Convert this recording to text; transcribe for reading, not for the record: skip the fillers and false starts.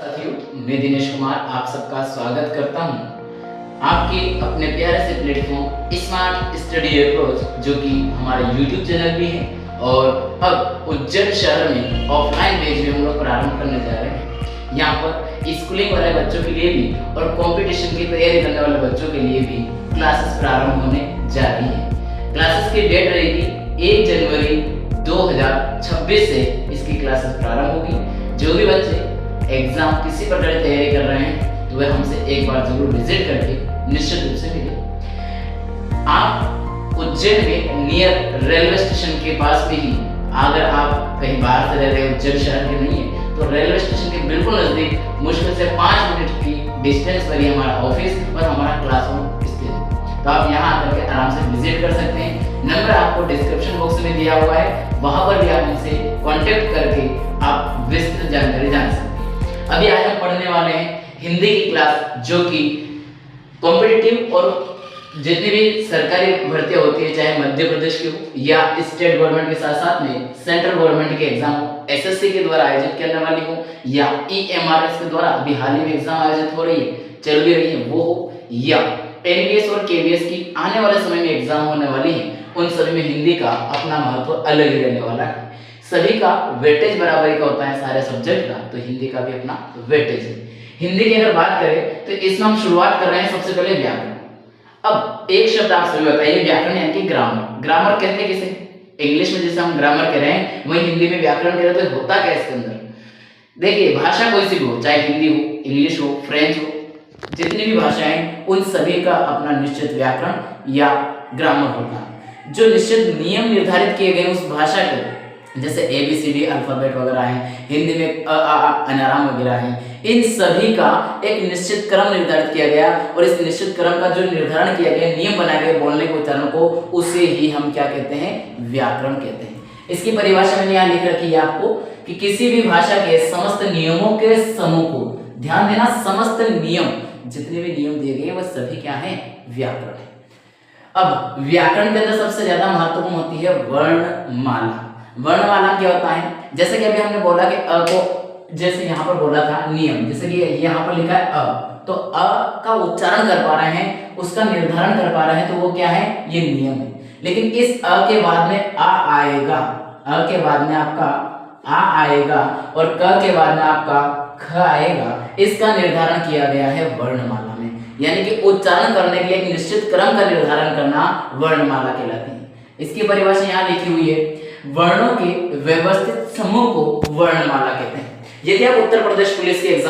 साथियों, मैं दिनेश कुमार आप सबका स्वागत करता हूं आपके अपने प्यारे से प्लेटफॉर्म स्मार्ट स्टडी अप्रोच, जो कि हमारा यूट्यूब चैनल भी है और अब उज्जैन शहर में ऑफलाइन बैच भी हम लोग प्रारंभ करने जा रहे हैं। यहाँ पर स्कूलिंग वाले बच्चों के लिए भी और कंपटीशन की तैयारी करने वाले बच्चों के लिए भी क्लासेस प्रारंभ होने जा रही है। क्लासेस की डेट रहेगी 1 जनवरी 2026 से इसकी क्लासेस प्रारंभ होगी। जो भी बच्चे एग्जाम किसी प्रकार की तैयारी कर रहे हैं तो वह हमसे एक बार जरूर विजिट करके निश्चित रूप से मिले। आप उज्जैन में नियर रेलवे स्टेशन के पास में ही, अगर आप कहीं बाहर से रह रहे हैं, उज्जैन शहर के नहीं है, तो रेलवे स्टेशन के बिल्कुल नजदीक मुश्किल से 5 मिनट की डिस्टेंस पर ही हमारा ऑफिस और हमारा क्लासरूम स्थित है। तो आप यहाँ आकर के आराम से विजिट कर सकते हैं। नंबर आपको डिस्क्रिप्शन बॉक्स में दिया हुआ है, वहां पर भी आप हमसे कॉन्टेक्ट करके आप विस्तृत जानकारी जान सकते हैं। अभी आज हम पढ़ने वाले हैं हिंदी की क्लास, जो कि कॉम्पिटिटिव और जितनी भी सरकारी भर्तियां होती है, चाहे मध्य प्रदेश की हो या स्टेट गवर्नमेंट के साथ साथ में सेंट्रल गवर्नमेंट के एग्जाम हो, एसएससी के द्वारा आयोजित करने वाली हो या ईएमआरएस के द्वारा अभी हाल ही में एग्जाम आयोजित हो रही है, चल भी रही है वो हो, या एनबीएस और केबीएस की आने वाले समय में एग्जाम होने वाली है, उन सभी में हिंदी का अपना महत्व अलग ही रहने वाला है। सभी का वेटेज बराबरी का होता है सारे सब्जेक्ट का, तो हिंदी का भी अपना वेटेज है। हिंदी की अगर बात करें तो इसमें हम शुरुआत कर रहे हैं सबसे पहले व्याकरण। अब एक शब्द आप सभी बताइए, व्याकरण यानी कि ग्रामर। ग्रामर कहते हैं किसे? इंग्लिश में जैसे हम ग्रामर कह रहे हैं, वही हिंदी में व्याकरण कह रहे हैं, तो होता क्या इसके अंदर? देखिए, भाषा कोई सी भी हो, चाहे हिंदी हो, इंग्लिश हो, फ्रेंच हो, जितनी भी भाषाएं, उन सभी का अपना निश्चित व्याकरण या ग्रामर होता है। जो निश्चित नियम निर्धारित किए गए उस भाषा के, जैसे ABCD अल्फाबेट वगैरह हैं, हिंदी में अनाराम वगैरह हैं, इन सभी का एक निश्चित क्रम निर्धारित किया गया और इस निश्चित क्रम का जो निर्धारण किया गया, नियम बनाए गए बोलने के उच्चारण को, उसे ही हम क्या कहते हैं? व्याकरण कहते हैं। इसकी परिभाषा मैंने यहाँ लिख रखी है आपको कि किसी भी भाषा के समस्त नियमों के समूह को, ध्यान देना, समस्त नियम, जितने भी नियम दिए गए वह सभी क्या है? व्याकरण है। अब व्याकरण के अंदर सबसे ज्यादा महत्वपूर्ण होती है वर्णमाला। वर्णमाला क्या होता है? जैसे कि अभी हमने बोला कि अ को, जैसे यहाँ पर बोला था नियम, जैसे कि यहाँ पर लिखा है अ, तो अ का उच्चारण कर पा रहे हैं, उसका निर्धारण कर पा रहे हैं, तो वो क्या है? ये नियम है। लेकिन इस अ के बाद में आ आएगा, अ के बाद में आपका आ आएगा और क के बाद में आपका ख आएगा, इसका निर्धारण किया गया है वर्णमाला में। यानी कि उच्चारण करने के लिए एक निश्चित क्रम का निर्धारण करना वर्णमाला कहलाती है। इसकी परिभाषा यहाँ लिखी हुई है, वर्णों के व्यवस्थित समूह को वर्णमाला कहते हैं। यदि आप उत्तर प्रदेश पुलिस के एग्जाम